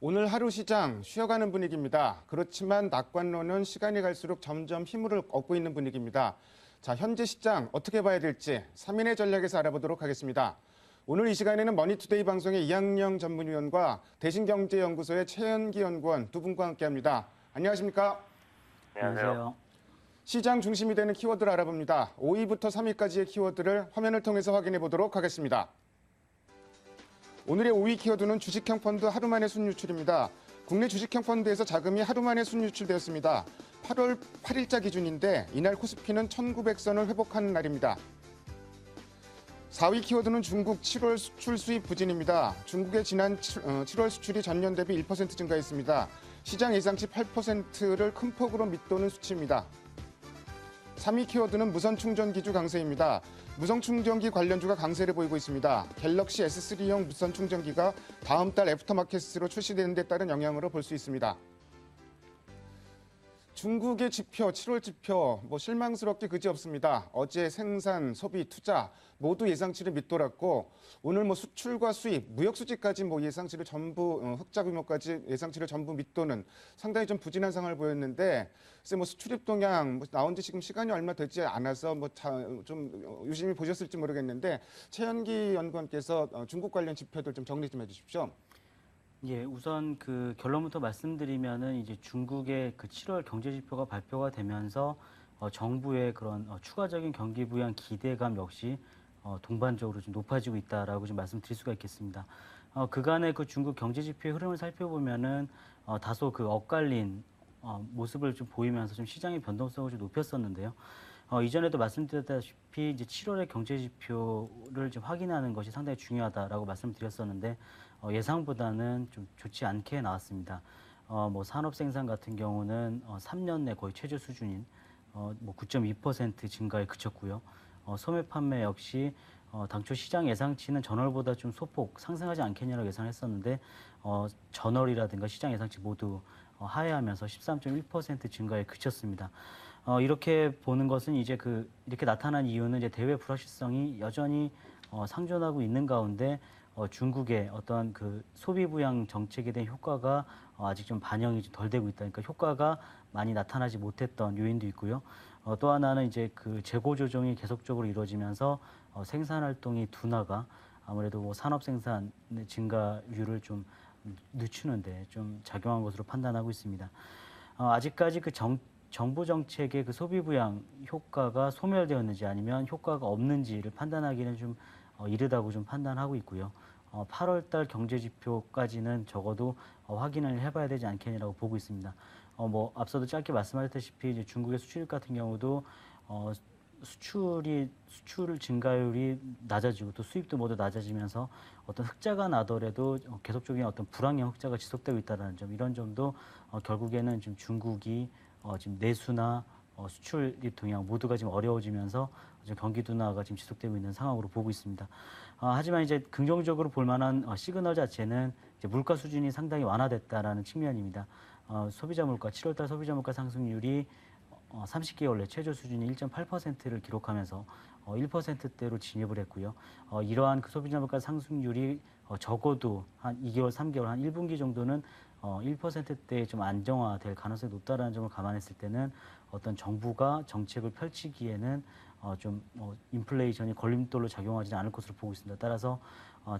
오늘 하루 시장 쉬어가는 분위기입니다. 그렇지만 낙관론은 시간이 갈수록 점점 힘을 얻고 있는 분위기입니다. 자, 현재 시장 어떻게 봐야 될지 3인의 전략에서 알아보도록 하겠습니다. 오늘 이 시간에는 머니투데이 방송의 이학영 전문위원과 대신경제연구소의 최현기 연구원 두 분과 함께합니다. 안녕하십니까? 안녕하세요. 시장 중심이 되는 키워드를 알아봅니다. 5위부터 3위까지의 키워드를 화면을 통해서 확인해 보도록 하겠습니다. 오늘의 5위 키워드는 주식형 펀드 하루 만에 순유출입니다. 국내 주식형 펀드에서 자금이 하루 만에 순유출되었습니다. 8월 8일자 기준인데 이날 코스피는 1900선을 회복하는 날입니다. 4위 키워드는 중국 7월 수출 수입 부진입니다. 중국의 지난 7월 수출이 전년 대비 1% 증가했습니다. 시장 예상치 8%를 큰 폭으로 밑도는 수치입니다. 3위 키워드는 무선 충전기주 강세입니다. 무선 충전기 관련주가 강세를 보이고 있습니다. 갤럭시 S3형 무선 충전기가 다음 달 애프터마켓으로 출시되는 데 따른 영향으로 볼 수 있습니다. 중국의 지표, 7월 지표 실망스럽게 그지없습니다. 어제 생산, 소비, 투자 모두 예상치를 밑돌았고 오늘 수출과 수입, 무역 수지까지 예상치를 전부 흑자 규모까지 예상치를 전부 밑도는 상당히 좀 부진한 상황을 보였는데 글쎄 수출입 동향 나온 지 지금 시간이 얼마 되지 않아서 좀 유심히 보셨을지 모르겠는데 최현기 연구원께서 중국 관련 지표들 좀 정리 좀 해주십시오. 예, 우선 그 결론부터 말씀드리면은 이제 중국의 그 7월 경제 지표가 발표가 되면서 정부의 그런 추가적인 경기 부양 기대감 역시 동반적으로 좀 높아지고 있다라고 좀 말씀드릴 수가 있겠습니다. 그간의 그 중국 경제 지표의 흐름을 살펴보면은 다소 그 엇갈린 모습을 좀 보이면서 좀 시장의 변동성을 좀 높였었는데요. 이전에도 말씀드렸다시피 이제 7월의 경제 지표를 좀 확인하는 것이 상당히 중요하다라고 말씀드렸었는데 예상보다는 좀 좋지 않게 나왔습니다. 산업 생산 같은 경우는 3년 내 거의 최저 수준인 9.2% 증가에 그쳤고요. 소매 판매 역시 당초 시장 예상치는 전월보다 좀 소폭 상승하지 않겠냐라고 예상했었는데 전월이라든가 시장 예상치 모두 하회하면서 13.1% 증가에 그쳤습니다. 이렇게 보는 것은 이제 이렇게 나타난 이유는 이제 대외 불확실성이 여전히 상존하고 있는 가운데 중국의 어떤 그 소비 부양 정책에 대한 효과가 아직 좀 반영이 좀 덜 되고 있다. 그러니까 효과가 많이 나타나지 못했던 요인도 있고요. 또 하나는 이제 그 재고 조정이 계속적으로 이루어지면서 생산 활동이 둔화가 아무래도 산업 생산 증가율을 좀 늦추는데 좀 작용한 것으로 판단하고 있습니다. 아직까지 그 정부 정책의 그 소비 부양 효과가 소멸되었는지 아니면 효과가 없는지를 판단하기는 좀 이르다고 좀 판단하고 있고요. 8월 달 경제 지표까지는 적어도 확인을 해봐야 되지 않겠냐라고 보고 있습니다. 앞서도 짧게 말씀하셨다시피 이제 중국의 수출입 같은 경우도 수출 증가율이 낮아지고 또 수입도 모두 낮아지면서 어떤 흑자가 나더라도 계속적인 어떤 불황형 흑자가 지속되고 있다는 점, 이런 점도 결국에는 지금 중국이 지금 내수나 수출입 동향 모두가 지금 어려워지면서 경기 둔화가 지금 지속되고 있는 상황으로 보고 있습니다. 하지만 이제 긍정적으로 볼 만한 시그널 자체는 이제 물가 수준이 상당히 완화됐다라는 측면입니다. 소비자 물가 7월달 소비자 물가 상승률이 30개월 내 최저 수준인 1.8%를 기록하면서 1%대로 진입을 했고요. 이러한 그 소비자 물가 상승률이 적어도 한 2개월, 3개월, 한 1분기 정도는 1%대에 좀 안정화될 가능성이 높다라는 점을 감안했을 때는 어떤 정부가 정책을 펼치기에는 인플레이션이 걸림돌로 작용하지 않을 것으로 보고 있습니다. 따라서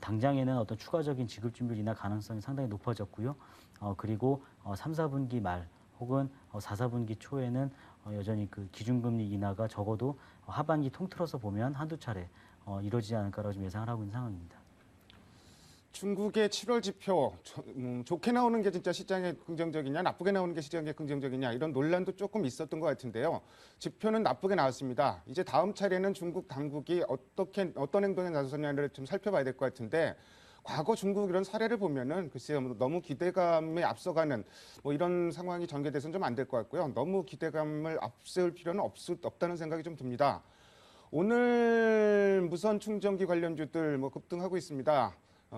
당장에는 어떤 추가적인 지급 준비 인하 가능성이 상당히 높아졌고요. 그리고 3, 4분기 말 혹은 4, 4분기 초에는 여전히 그 기준금리 인하가 적어도 하반기 통틀어서 보면 한두 차례 이루어지지 않을까라고 좀 예상을 하고 있는 상황입니다. 중국의 7월 지표 좋게 나오는 게 진짜 시장에 긍정적이냐 나쁘게 나오는 게 시장에 긍정적이냐 이런 논란도 조금 있었던 것 같은데요. 지표는 나쁘게 나왔습니다. 이제 다음 차례는 중국 당국이 어떤 행동에 나서냐를 좀 살펴봐야 될 것 같은데 과거 중국 이런 사례를 보면은 글쎄요 너무 기대감에 앞서가는 이런 상황이 전개돼서는 좀 안 될 것 같고요. 너무 기대감을 앞세울 필요는 없다는 생각이 좀 듭니다. 오늘 무선 충전기 관련주들 급등하고 있습니다.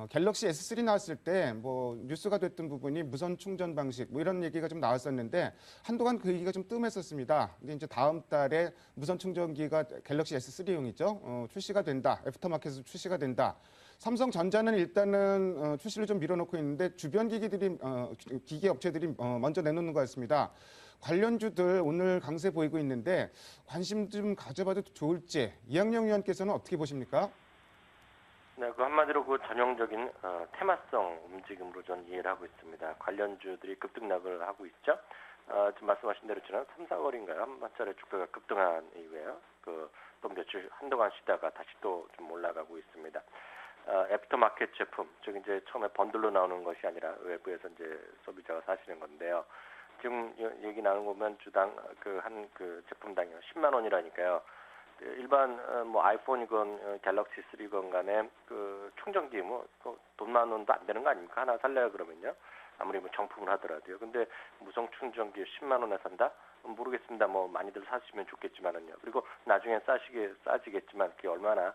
갤럭시 S3 나왔을 때 뭐 뉴스가 됐던 부분이 무선 충전 방식 뭐 이런 얘기가 좀 나왔었는데 한동안 그 얘기가 좀 뜸했었습니다. 근데 이제 다음 달에 무선 충전기가 갤럭시 S3용이죠. 출시가 된다. 애프터마켓에서 출시가 된다. 삼성전자는 일단은 출시를 좀 밀어놓고 있는데 주변 기기 업체들이 먼저 내놓는 것 같습니다. 관련주들 오늘 강세 보이고 있는데 관심 좀 가져봐도 좋을지 이학영 의원께서는 어떻게 보십니까? 네, 그 한마디로 그 전형적인 테마성 움직임으로 저는 이해를 하고 있습니다. 관련주들이 급등락을 하고 있죠. 지금 말씀하신 대로 지난 3, 4월인가요? 한 차례 주가가 급등한 이후에요. 또 며칠 한동안 쉬다가 다시 또 좀 올라가고 있습니다. 애프터마켓 제품, 즉 이제 처음에 번들로 나오는 것이 아니라 외부에서 이제 소비자가 사시는 건데요. 지금 얘기 나눈 거 보면 주당 그 제품당이요 10만 원이라니까요. 일반 뭐 아이폰이건 갤럭시 3건 간에 그 충전기 뭐 돈만 원도 안 되는 거 아닙니까? 하나 살래요 그러면요. 아무리 뭐 정품을 하더라도요. 근데 무선 충전기 10만 원에 산다? 모르겠습니다. 뭐 많이들 사시면 좋겠지만은요. 그리고 나중에 싸지겠지만 그게 얼마나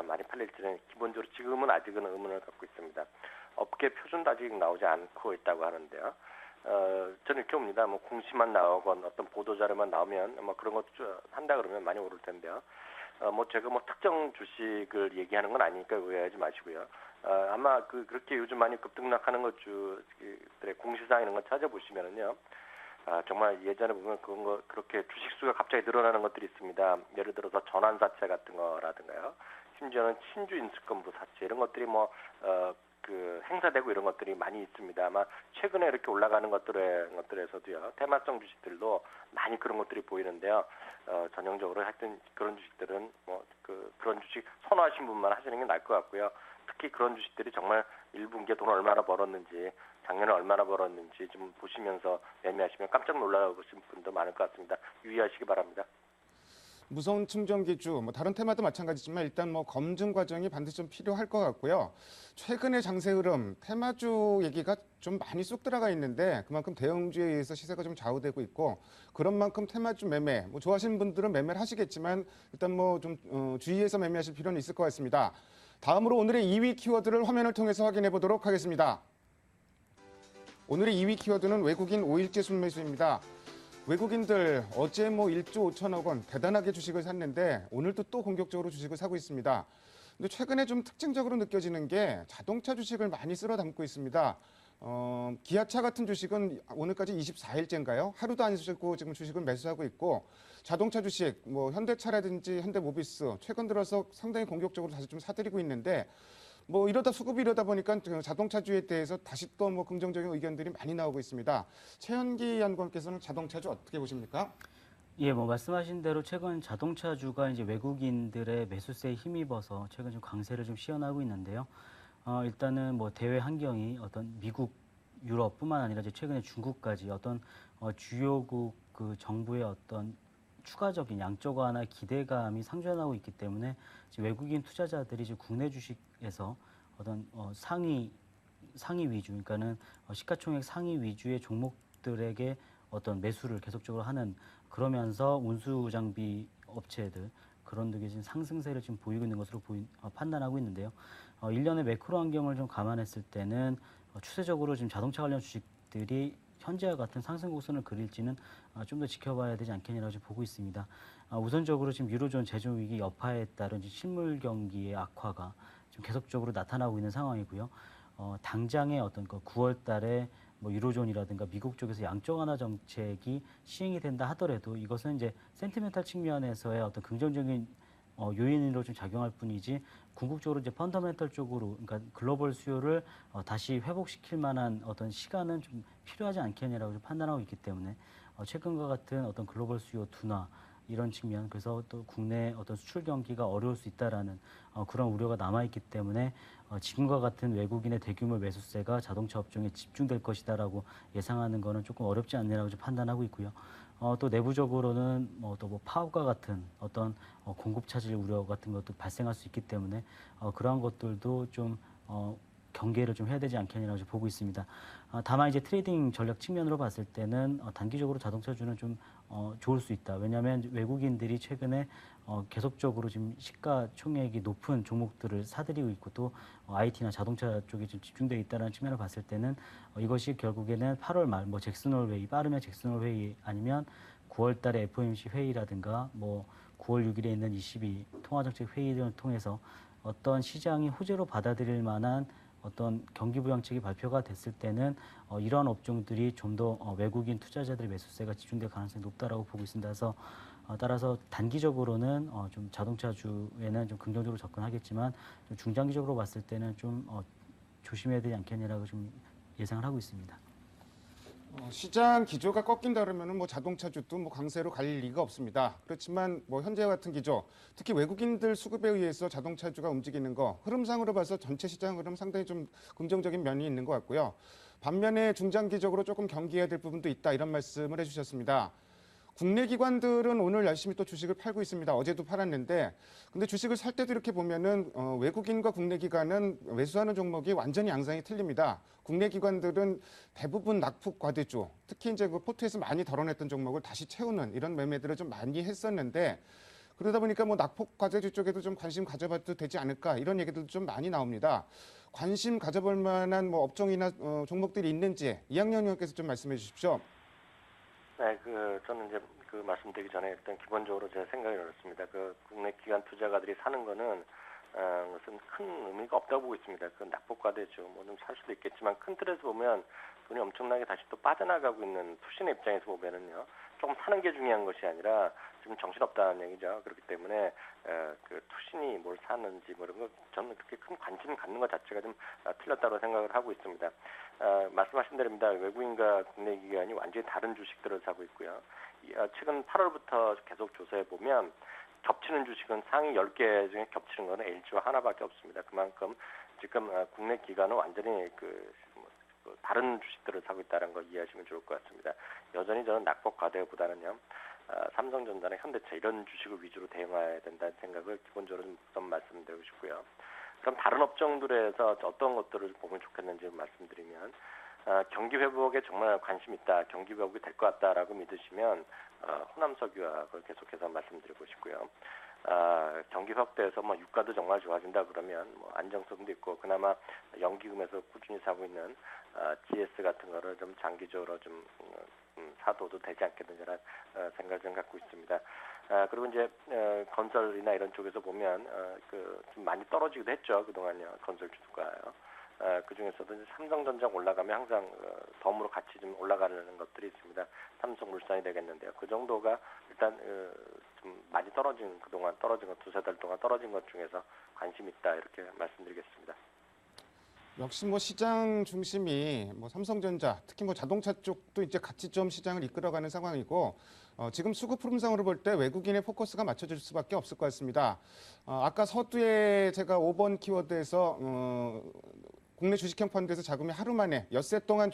많이 팔릴지는 기본적으로 지금은 아직은 의문을 갖고 있습니다. 업계 표준도 아직 나오지 않고 있다고 하는데요. 저는 이렇게 봅니다. 뭐 공시만 나오건 어떤 보도 자료만 나오면 뭐 그런 것 한다 그러면 많이 오를 텐데요. 뭐 제가 뭐 특정 주식을 얘기하는 건 아니니까 오해하지 마시고요. 아마 그렇게 요즘 많이 급등락하는 것들의 공시사항 이런 거 찾아보시면은요. 정말 예전에 보면 그렇게 주식수가 갑자기 늘어나는 것들이 있습니다. 예를 들어서 전환사채 같은 거라든가요. 심지어는 신주 인수권부 사채 이런 것들이 행사되고 이런 것들이 많이 있습니다. 아마 최근에 이렇게 올라가는 것들에서도요, 테마성 주식들도 많이 그런 것들이 보이는데요. 전형적으로 하여튼 그런 주식들은 그런 주식 선호하신 분만 하시는 게 나을 것 같고요. 특히 그런 주식들이 정말 1분기에 돈 얼마나 벌었는지, 작년에 얼마나 벌었는지 좀 보시면서 매매하시면 깜짝 놀라보신 분도 많을 것 같습니다. 유의하시기 바랍니다. 무선 충전기주, 뭐 다른 테마도 마찬가지지만 일단 뭐 검증 과정이 반드시 좀 필요할 것 같고요. 최근의 장세 흐름, 테마주 얘기가 좀 많이 쑥 들어가 있는데 그만큼 대형주에 의해서 시세가 좀 좌우되고 있고 그런 만큼 테마주 매매, 뭐 좋아하시는 분들은 매매를 하시겠지만 일단 뭐 좀 주의해서 매매하실 필요는 있을 것 같습니다. 다음으로 오늘의 2위 키워드를 화면을 통해서 확인해 보도록 하겠습니다. 오늘의 2위 키워드는 외국인 5일째 순매수입니다. 외국인들 어제 뭐 1조 5천억 원 대단하게 주식을 샀는데 오늘도 또 공격적으로 주식을 사고 있습니다. 근데 최근에 좀 특징적으로 느껴지는 게 자동차 주식을 많이 쓸어 담고 있습니다. 기아차 같은 주식은 오늘까지 24일째인가요? 하루도 안 쉬고 지금 주식을 매수하고 있고 자동차 주식, 뭐 현대차라든지 현대모비스 최근 들어서 상당히 공격적으로 다시 좀 사들이고 있는데 뭐 이러다 수급이 이러다 보니까 자동차주에 대해서 다시 또 뭐 긍정적인 의견들이 많이 나오고 있습니다. 최현기 연구원께서는 자동차주 어떻게 보십니까? 예, 뭐 말씀하신 대로 최근 자동차주가 이제 외국인들의 매수세에 힘입어서 최근 좀 강세를 좀 시현하고 있는데요. 일단은 뭐 대외 환경이 어떤 미국, 유럽뿐만 아니라 이제 최근에 중국까지 어떤 주요국 그 정부의 어떤 추가적인 양적 완화 기대감이 상존하고 있기 때문에 지금 외국인 투자자들이 지금 국내 주식에서 어떤 상위 위주, 그러니까는 시가총액 상위 위주의 종목들에게 어떤 매수를 계속적으로 하는 그러면서 운수 장비 업체들 그런 데게 지금 상승세를 지금 보이고 있는 것으로 판단하고 있는데요. 일련의 매크로 환경을 좀 감안했을 때는 추세적으로 지금 자동차 관련 주식들이 현재와 같은 상승 곡선을 그릴지는 좀 더 지켜봐야 되지 않겠냐라고 지금 보고 있습니다. 우선적으로 지금 유로존 제조 위기 여파에 따른 실물 경기의 악화가 좀 계속적으로 나타나고 있는 상황이고요. 당장의 어떤 9월 달에 뭐 유로존이라든가 미국 쪽에서 양적 완화 정책이 시행이 된다 하더라도 이것은 이제 센티멘탈 측면에서의 어떤 긍정적인 요인으로 좀 작용할 뿐이지 궁극적으로 이제 펀더멘털 쪽으로 그러니까 글로벌 수요를 다시 회복시킬 만한 어떤 시간은 좀 필요하지 않겠냐라고 좀 판단하고 있기 때문에 최근과 같은 어떤 글로벌 수요 둔화 이런 측면 그래서 또 국내 어떤 수출 경기가 어려울 수 있다라는 그런 우려가 남아 있기 때문에 지금과 같은 외국인의 대규모 매수세가 자동차 업종에 집중될 것이다라고 예상하는 것은 조금 어렵지 않느라고 좀 판단하고 있고요. 또 내부적으로는 또 파업과 같은 어떤 공급 차질 우려 같은 것도 발생할 수 있기 때문에 그러한 것들도 좀 경계를 좀 해야 되지 않겠냐라고 보고 있습니다. 다만 이제 트레이딩 전략 측면으로 봤을 때는 단기적으로 자동차주는 좀 좋을 수 있다. 왜냐하면 외국인들이 최근에 계속적으로 지금 시가총액이 높은 종목들을 사들이고 있고 또 IT나 자동차 쪽에 좀 집중되어 있다는 측면을 봤을 때는 이것이 결국에는 8월 말 뭐 잭슨홀 회의, 빠르면 잭슨홀 회의 아니면 9월 달에 FOMC 회의라든가 뭐 9월 6일에 있는 ECB 통화정책 회의 등을 통해서 어떤 시장이 호재로 받아들일 만한 어떤 경기 부양책이 발표가 됐을 때는 이러한 업종들이 좀 더 외국인 투자자들의 매수세가 집중될 가능성이 높다라고 보고 있습니다. 그래서 따라서 단기적으로는 좀 자동차주에는 좀 긍정적으로 접근하겠지만 좀 중장기적으로 봤을 때는 좀 조심해야 되지 않겠냐라고 좀 예상을 하고 있습니다. 시장 기조가 꺾인다 그러면은 뭐 자동차주도 뭐 강세로 갈 리가 없습니다. 그렇지만 뭐 현재 같은 기조, 특히 외국인들 수급에 의해서 자동차주가 움직이는 거 흐름상으로 봐서 전체 시장 흐름 상당히 좀 긍정적인 면이 있는 것 같고요. 반면에 중장기적으로 조금 경계해야 될 부분도 있다 이런 말씀을 해주셨습니다. 국내 기관들은 오늘 열심히 또 주식을 팔고 있습니다. 어제도 팔았는데, 근데 주식을 살 때도 이렇게 보면은 외국인과 국내 기관은 매수하는 종목이 완전히 양상이 틀립니다. 국내 기관들은 대부분 낙폭 과대주, 특히 이제 그 포트에서 많이 덜어냈던 종목을 다시 채우는 이런 매매들을 좀 많이 했었는데, 그러다 보니까 뭐 낙폭 과대주 쪽에도 좀 관심 가져봐도 되지 않을까 이런 얘기들도 좀 많이 나옵니다. 관심 가져볼 만한 뭐 업종이나 종목들이 있는지 이학년 의원께서 좀 말씀해 주십시오. 네, 저는 이제 말씀드리기 전에 일단 기본적으로 제 생각이 이렇습니다. 국내 기관 투자가들이 사는 거는 무슨 큰 의미가 없다고 보고 있습니다. 낙폭과대죠. 뭐 좀 살 수도 있겠지만 큰 틀에서 보면 돈이 엄청나게 다시 또 빠져나가고 있는 투신의 입장에서 보면은요, 조금 사는 게 중요한 것이 아니라 지금 정신없다는 얘기죠. 그렇기 때문에 투신이 뭘 사는지 뭐 이런 거 저는 그렇게 큰 관심 갖는 것 자체가 좀 틀렸다고 생각을 하고 있습니다. 말씀하신 대로입니다. 외국인과 국내 기관이 완전히 다른 주식들을 사고 있고요. 최근 8월부터 계속 조사해 보면 겹치는 주식은 상위 10개 중에 겹치는 거는 LG와 하나밖에 없습니다. 그만큼 지금 국내 기관은 완전히 다른 주식들을 사고 있다는 걸 이해하시면 좋을 것 같습니다. 여전히 저는 낙폭 과대보다는요, 삼성전자나 현대차 이런 주식을 위주로 대응해야 된다는 생각을 기본적으로 좀 말씀드리고 싶고요. 그럼 다른 업종들에서 어떤 것들을 보면 좋겠는지 말씀드리면, 경기 회복에 정말 관심 있다, 경기 회복이 될 것 같다라고 믿으시면 호남석유화학을 계속해서 말씀드리고 싶고요. 경기 확대해서 뭐 유가도 정말 좋아진다 그러면 뭐 안정성도 있고 그나마 연기금에서 꾸준히 사고 있는 GS 같은 거를 좀 장기적으로 좀 사도도 되지 않겠느냐는 생각을 좀 갖고 있습니다. 그리고 이제 건설이나 이런 쪽에서 보면 좀 많이 떨어지기도 했죠. 그동안요, 건설 주가요. 그 중에서도 이제 삼성전자 올라가면 항상 덤으로 같이 좀 올라가는 것들이 있습니다. 삼성물산이 되겠는데요. 그 정도가 일단 좀 많이 그동안 떨어진 것, 두세 달 동안 떨어진 것 중에서 관심 있다 이렇게 말씀드리겠습니다. 역시 뭐 시장 중심이 뭐 삼성전자, 특히 뭐 자동차 쪽도 이제 같이 좀 시장을 이끌어가는 상황이고, 지금 수급 흐름상으로 볼 때 외국인의 포커스가 맞춰질 수밖에 없을 것 같습니다. 아까 서두에 제가 5번 키워드에서 국내 주식형 펀드에서 자금이 하루 만에 엿새 동안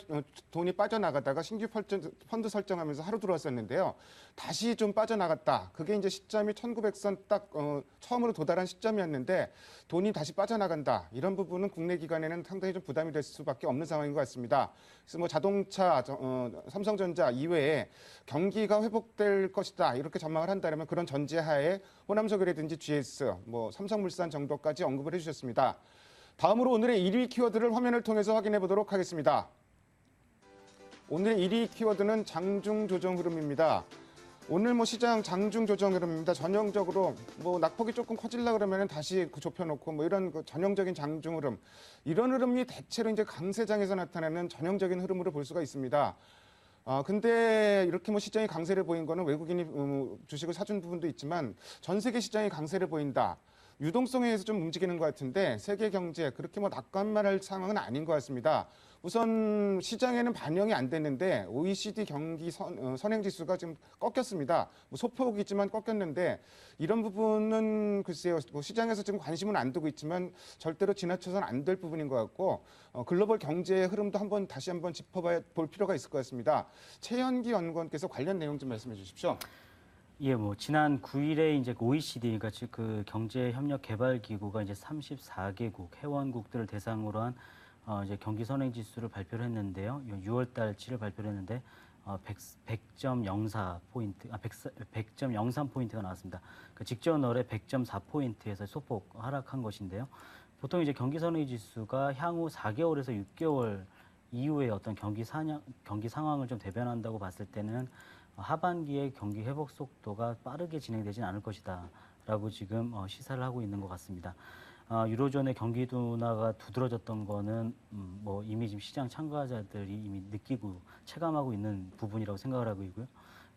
돈이 빠져나가다가 신규 펀드 설정하면서 하루 들어왔었는데요. 다시 좀 빠져나갔다. 그게 이제 시점이 1900선 딱 처음으로 도달한 시점이었는데 돈이 다시 빠져나간다. 이런 부분은 국내 기관에는 상당히 좀 부담이 될 수밖에 없는 상황인 것 같습니다. 그래서 뭐 자동차, 삼성전자 이외에 경기가 회복될 것이다. 이렇게 전망을 한다면 그런 전제하에 호남석유라든지 GS, 뭐 삼성물산 정도까지 언급을 해주셨습니다. 다음으로 오늘의 1위 키워드를 화면을 통해서 확인해 보도록 하겠습니다. 오늘의 1위 키워드는 장중 조정 흐름입니다. 오늘 뭐 시장 장중 조정 흐름입니다. 전형적으로 뭐 낙폭이 조금 커질라 그러면 다시 좁혀놓고 뭐 이런 전형적인 장중 흐름, 이런 흐름이 대체로 이제 강세장에서 나타나는 전형적인 흐름으로 볼 수가 있습니다. 근데 이렇게 뭐 시장이 강세를 보인 거는 외국인이 주식을 사준 부분도 있지만 전 세계 시장이 강세를 보인다. 유동성에 의해서 좀 움직이는 것 같은데 세계 경제 그렇게 뭐 낙관만 상황은 아닌 것 같습니다. 우선 시장에는 반영이 안 됐는데 OECD 경기 선행지수가 지금 꺾였습니다. 뭐 소폭이지만 꺾였는데 이런 부분은 글쎄요, 뭐 시장에서 지금 관심은 안 두고 있지만 절대로 지나쳐서는 안 될 부분인 것 같고 글로벌 경제의 흐름도 다시 한번 짚어볼 필요가 있을 것 같습니다. 최현기 연구원께서 관련 내용 좀 말씀해 주십시오. 예, 뭐 지난 9일에 이제 OECD, 그러니까 그 경제협력개발기구가 이제 34개국 회원국들을 대상으로 한 이제 경기 선행 지수를 발표를 했는데요. 6월 달치를 발표를 했는데 100.04 포인트, 100.03 포인트가 나왔습니다. 그 직전월에 100.4 포인트에서 소폭 하락한 것인데요. 보통 이제 경기 선호의 지수가 향후 4개월에서 6개월 이후에 어떤 경기 상황을 좀 대변한다고 봤을 때는 하반기에 경기 회복 속도가 빠르게 진행되지는 않을 것이다라고 지금 시사를 하고 있는 것 같습니다. 유로존의 경기 둔화가 두드러졌던 거는 뭐 이미 지금 시장 참가자들이 이미 느끼고 체감하고 있는 부분이라고 생각을 하고 있고요.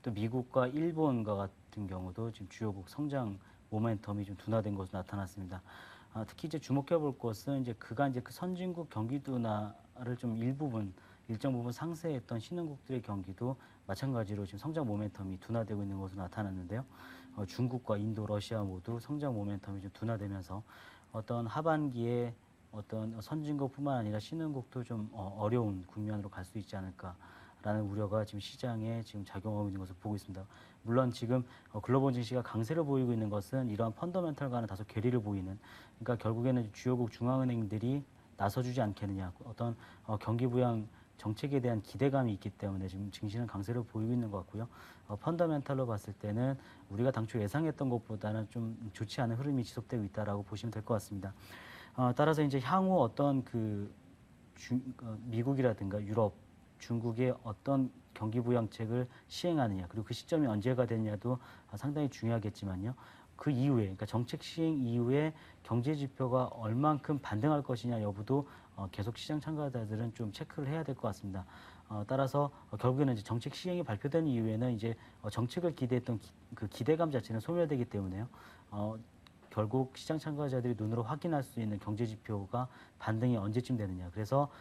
또 미국과 일본과 같은 경우도 지금 주요국 성장 모멘텀이 좀 둔화된 것으로 나타났습니다. 특히 이제 주목해 볼 것은 이제 그간 이제 그 선진국 경기 둔화를 좀 일정 부분 상쇄했던 신흥국들의 경기도 마찬가지로 지금 성장 모멘텀이 둔화되고 있는 것으로 나타났는데요. 중국과 인도, 러시아 모두 성장 모멘텀이 좀 둔화되면서 어떤 하반기에 어떤 선진국뿐만 아니라 신흥국도 좀 어려운 국면으로 갈 수 있지 않을까라는 우려가 지금 시장에 지금 작용하고 있는 것을 보고 있습니다. 물론 지금 글로벌 증시가 강세를 보이고 있는 것은 이러한 펀더멘털과는 다소 괴리를 보이는, 그러니까 결국에는 주요국 중앙은행들이 나서주지 않겠느냐, 어떤 경기 부양 정책에 대한 기대감이 있기 때문에 지금 증시는 강세를 보이고 있는 것 같고요. 펀더멘탈로 봤을 때는 우리가 당초 예상했던 것보다는 좀 좋지 않은 흐름이 지속되고 있다라고 보시면 될 것 같습니다. 따라서 이제 향후 어떤 미국이라든가 유럽, 중국의 어떤 경기 부양책을 시행하느냐, 그리고 그 시점이 언제가 되느냐도 상당히 중요하겠지만요. 그 이후에, 그러니까 정책 시행 이후에 경제 지표가 얼만큼 반등할 것이냐 여부도 계속 시장 참가자들은 좀 체크를 해야 될 것 같습니다. 따라서 결국에는 이제 정책 시행이 발표된 이후에는 이제 정책을 기대했던 그 기대감 자체는 소멸되기 때문에요. 결국 시장 참가자들이 눈으로 확인할 수 있는 경제 지표가 반등이 언제쯤 되느냐. 그래서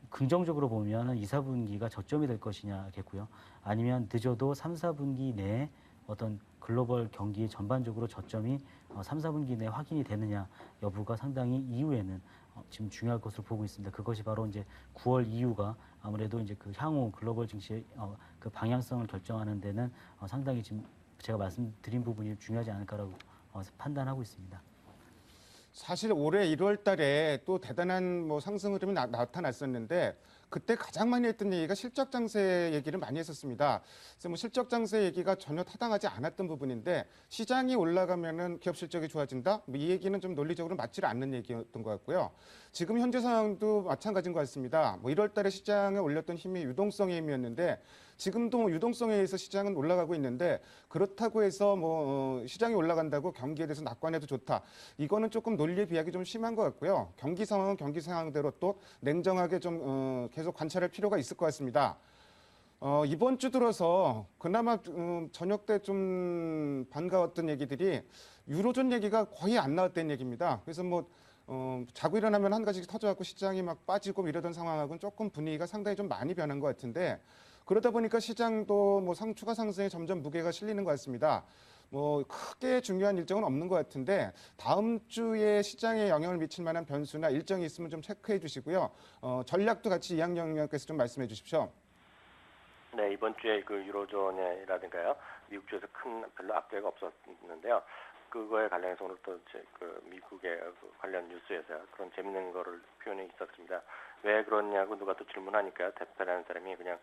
긍정적으로 보면은 2, 4분기가 저점이 될 것이냐겠고요. 아니면 늦어도 3, 4분기 내에 어떤 글로벌 경기 전반적으로 저점이 3, 4분기 내에 확인이 되느냐 여부가 상당히 이후에는 지금 중요할 것으로 보고 있습니다. 그것이 바로 이제 9월 이후가 아무래도 이제 그 향후 글로벌 증시의 그 방향성을 결정하는 데는 상당히 지금 제가 말씀드린 부분이 중요하지 않을까라고 판단하고 있습니다. 사실 올해 1월 달에 또 대단한 뭐 상승 흐름이 나타났었는데 그때 가장 많이 했던 얘기가 실적 장세 얘기를 많이 했었습니다. 그래서 뭐 실적 장세 얘기가 전혀 타당하지 않았던 부분인데 시장이 올라가면은 기업 실적이 좋아진다? 뭐 이 얘기는 좀 논리적으로 맞지 않는 얘기였던 것 같고요. 지금 현재 상황도 마찬가지인 것 같습니다. 뭐 1월 달에 시장에 올렸던 힘이 유동성의 힘이었는데 지금도 유동성에 의해서 시장은 올라가고 있는데 그렇다고 해서 뭐 시장이 올라간다고 경기에 대해서 낙관해도 좋다. 이거는 조금 논리의 비약이 좀 심한 것 같고요. 경기 상황은 경기 상황대로 또 냉정하게 좀 계속 관찰할 필요가 있을 것 같습니다. 이번 주 들어서 그나마 저녁 때 좀 반가웠던 얘기들이 유로존 얘기가 거의 안 나왔다는 얘기입니다. 그래서 뭐 자고 일어나면 한 가지 터져갖고 시장이 막 빠지고 이러던 상황하고는 조금 분위기가 상당히 좀 많이 변한 것 같은데 그러다 보니까 시장도 뭐 추가 상승에 점점 무게가 실리는 것 같습니다. 뭐 크게 중요한 일정은 없는 것 같은데 다음 주에 시장에 영향을 미칠 만한 변수나 일정이 있으면 좀 체크해 주시고요. 전략도 같이 이양 영역에서 좀 말씀해 주십시오. 네, 이번 주에 그 유로존이라든가요, 미국 주에서 큰 별로 악재가 없었는데요. 그거에 관련해서 오늘 또 그 미국의 그 관련 뉴스에서 그런 재밌는 거를 표현이 있었습니다. 왜 그러냐고 누가 또 질문하니까 대표라는 사람이 그냥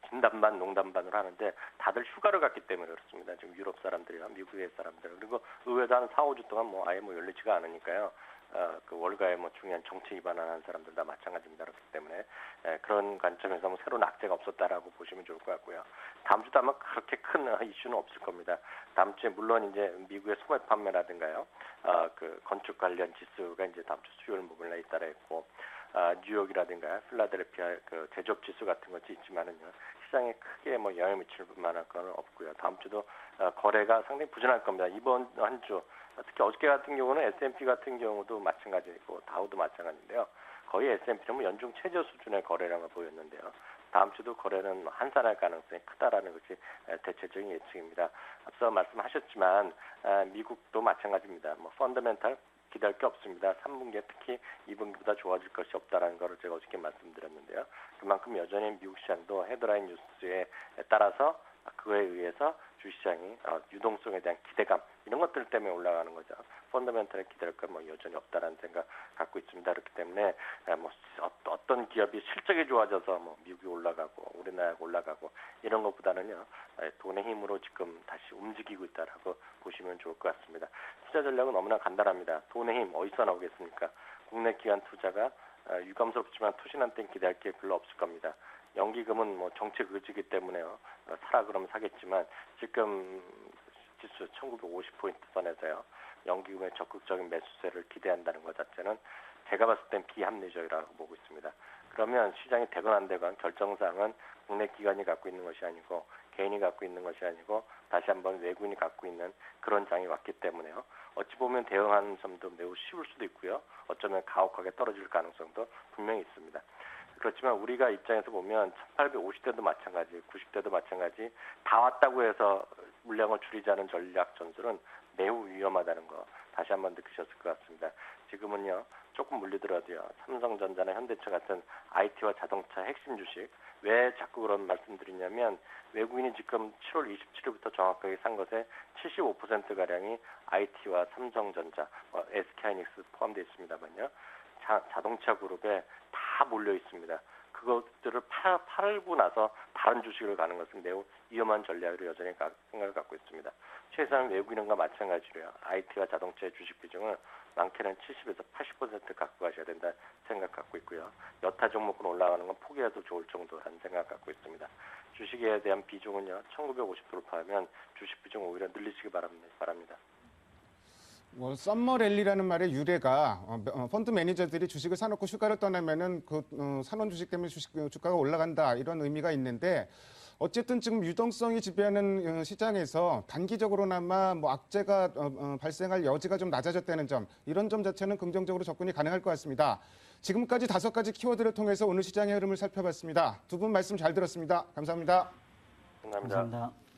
진담반 농담반으로 하는데 다들 휴가를 갔기 때문에 그렇습니다. 지금 유럽 사람들이나 미국의 사람들 그리고 의회도 한 4, 5주 동안 뭐 아예 뭐 열리지가 않으니까요. 그 월가에 뭐 중요한 정책 위반하는 사람들 다 마찬가지입니다. 그렇기 때문에 그런 관점에서 뭐 새로운 악재가 없었다라고 보시면 좋을 것 같고요. 다음 주도 아마 그렇게 큰 이슈는 없을 겁니다. 다음 주에 물론 이제 미국의 소매 판매라든가요, 그 건축 관련 지수가 이제 다음 주 수요일 목요일에 잇따라 있고, 뉴욕이라든가 필라델피아 그 제조업 지수 같은 것이 있지만은요. 시장에 크게 뭐 영향을 미칠 만한 건 없고요. 다음 주도 거래가 상당히 부진할 겁니다. 이번 한 주 특히 어저께 같은 경우는 S&P 같은 경우도 마찬가지고 다우도 마찬가지인데요. 거의 S&P는 뭐 연중 최저 수준의 거래량을 보였는데요. 다음 주도 거래는 한산할 가능성이 크다라는 것이 대체적인 예측입니다. 앞서 말씀하셨지만 미국도 마찬가지입니다. 뭐 펀더멘탈 기대할 게 없습니다. 3분기에 특히 2분기보다 좋아질 것이 없다라는 것을 제가 어저께 말씀드렸는데요. 그만큼 여전히 미국 시장도 헤드라인 뉴스에 따라서 그거에 의해서 주시장이 유동성에 대한 기대감 이런 것들 때문에 올라가는 거죠. 펀더멘털에 기대할 건 뭐 여전히 없다라는 생각 갖고 있습니다. 그렇기 때문에 뭐 어떤 기업이 실적이 좋아져서 뭐 미국이 올라가고 우리나라가 올라가고 이런 것보다는요 돈의 힘으로 지금 다시 움직이고 있다라고 보시면 좋을 것 같습니다. 투자 전략은 너무나 간단합니다. 돈의 힘 어디서 나오겠습니까? 국내 기관 투자가 유감스럽지만 투신한 땐 기대할 게 별로 없을 겁니다. 연기금은 뭐 정책 의지이기 때문에요. 사라 그러면 사겠지만 지금 지수 1950포인트 선에서요. 연기금의 적극적인 매수세를 기대한다는 것 자체는 제가 봤을 땐 비합리적이라고 보고 있습니다. 그러면 시장이 되건 안 되건 결정사항은 국내 기관이 갖고 있는 것이 아니고 개인이 갖고 있는 것이 아니고 다시 한번 외국인이 갖고 있는 그런 장이 왔기 때문에요. 어찌 보면 대응하는 점도 매우 쉬울 수도 있고요. 어쩌면 가혹하게 떨어질 가능성도 분명히 있습니다. 그렇지만 우리가 입장에서 보면 1850대도 마찬가지, 90대도 마찬가지 다 왔다고 해서 물량을 줄이자는 전략 전술은 매우 위험하다는 거 다시 한번 느끼셨을 것 같습니다. 지금은요 조금 물리더라도요 삼성전자나 현대차 같은 IT와 자동차 핵심 주식 왜 자꾸 그런 말씀드리냐면 외국인이 지금 7월 27일부터 정확하게 산 것의 75%가량이 IT와 삼성전자, SK하이닉스 포함되어 있습니다만요. 자동차 그룹에 다 몰려 있습니다. 그것들을 팔고 나서 다른 주식을 가는 것은 매우 위험한 전략으로 여전히 생각을 갖고 있습니다. 최소한 외국인과 마찬가지로요. IT와 자동차의 주식 비중을 많게는 70에서 80% 갖고 가셔야 된다 생각 갖고 있고요. 여타 종목은 올라가는 건 포기해도 좋을 정도라는 생각 갖고 있습니다. 주식에 대한 비중은요. 1950 돌파하면 주식 비중 오히려 늘리시기 바랍니다. 썸머 랠리라는 말의 유래가 펀드 매니저들이 주식을 사놓고 휴가를 떠나면은 그 사놓은 주식 때문에 주가가 올라간다 이런 의미가 있는데 어쨌든 지금 유동성이 지배하는 시장에서 단기적으로나마 뭐 악재가 발생할 여지가 좀 낮아졌다는 점 이런 점 자체는 긍정적으로 접근이 가능할 것 같습니다. 지금까지 5가지 키워드를 통해서 오늘 시장의 흐름을 살펴봤습니다. 두 분 말씀 잘 들었습니다. 감사합니다. 감사합니다. 감사합니다.